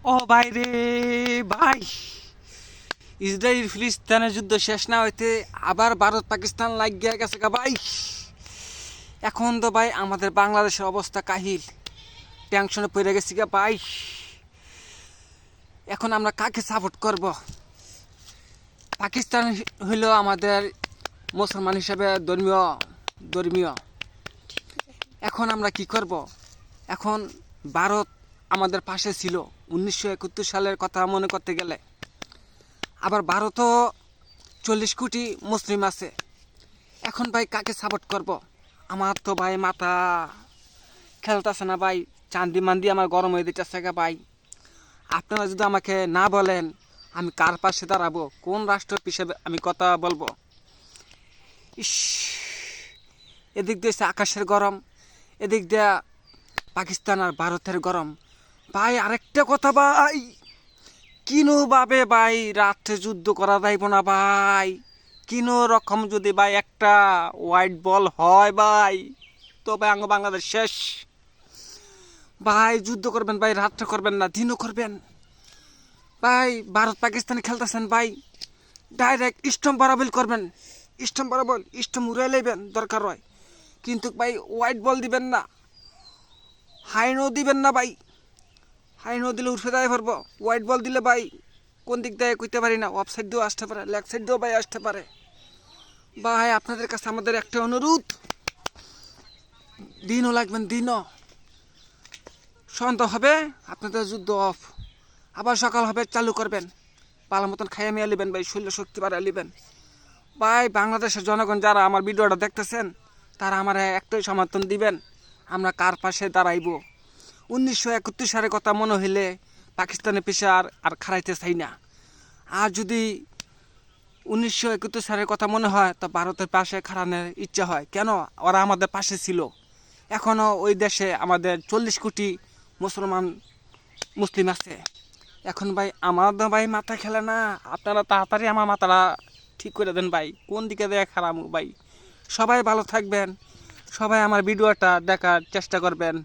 ও ভাই রে ভাই, ইসরায়েল ফিলিস্তিনের যুদ্ধ শেষ না হইতে আবার ভারত পাকিস্তান লাগিয়া গেছে গা ভাই। এখন তো ভাই আমাদের বাংলাদেশের অবস্থা কাহিল, টেনশনে পড়ে গেছি গা ভাই। এখন আমরা কাকে সাপোর্ট করব? পাকিস্তান হইল আমাদের মুসলমান হিসেবে ধর্মীয় ধর্মীয় এখন আমরা কি করব? এখন ভারত আমাদের পাশে ছিল 1971 সালের কথা মনে করতে গেলে। আবার ভারতও 40 কোটি মুসলিম আছে। এখন ভাই কাকে সাপোর্ট করব? আমার তো ভাই মাথা খেলতেছে না ভাই, চান্দি মান্দি আমার গরম হয়ে দিতেছে গা ভাই। আপনারা যদি আমাকে না বলেন আমি কার পাশে দাঁড়াবো, কোন রাষ্ট্র হিসেবে আমি কথা বলবো? ইস, এদিক দিয়ে আকাশের গরম, এদিক দিয়ে পাকিস্তান আর ভারতের গরম। ভাই আরেকটা কথা ভাই, কিনো ভাবে ভাই রাত্রে যুদ্ধ করা যাইব না ভাই? কিনো রকম যদি ভাই একটা হোয়াইট বল হয় ভাই, তো ভাই আঙ্গ বাংলাদেশ শেষ। ভাই যুদ্ধ করবেন ভাই, রাত্রে করবেন না, দিনও করবেন ভাই। ভারত পাকিস্তানে খেলতেছেন ভাই, ডাইরেক্ট স্টম্প বরাবল করবেন, স্টম্প বরাবল স্টম্প উড়াই লইবেন দরকার হয়, কিন্তু ভাই হোয়াইট বল দিবেন না, হাইনও দিবেন না ভাই। হাইনও দিলে উঠে দেয় পারবো, হোয়াইট বল দিলে ভাই কোন দিক দিয়ে কইতে পারি না, অফ সাইড দিয়েও আসতে পারে, লেগ সাইড দিয়েও ভাই আসতে পারে। ভাই আপনাদের কাছে আমাদের একটা অনুরোধ, দিনও লাগবেন, দিনও সন্ধ্যা হবে আপনাদের যুদ্ধ অফ, আবার সকাল হবে চালু করবেন, পালা মতন খাইয়া মিয়া লিবেন ভাই, শরীর শক্তি বাড়াই লিবেন ভাই। বাংলাদেশের জনগণ যারা আমার ভিডিওটা দেখতেছেন তারা আমার একটাই সমর্থন দিবেন, আমরা কার পাশে দাঁড়াইব। 1971 সালের কথা মনে হইলে পাকিস্তানের পিছে আর খাড়াইতে চাই না। আর যদি 1971 সালের কথা মনে হয় তো ভারতের পাশে খাড়ানোর ইচ্ছা হয়। কেন? ওরা আমাদের পাশে ছিল, এখনও ওই দেশে আমাদের 40 কোটি মুসলমান মুসলিম আছে। এখন ভাই আমার তো ভাই মাথা খেলে না, আপনারা তাড়াতাড়ি আমার মাথাটা ঠিক করে দেন ভাই, কোন দিকে দেয়া খারাপ ভাই। সবাই ভালো থাকবেন, সবাই আমার ভিডিওটা দেখার চেষ্টা করবেন।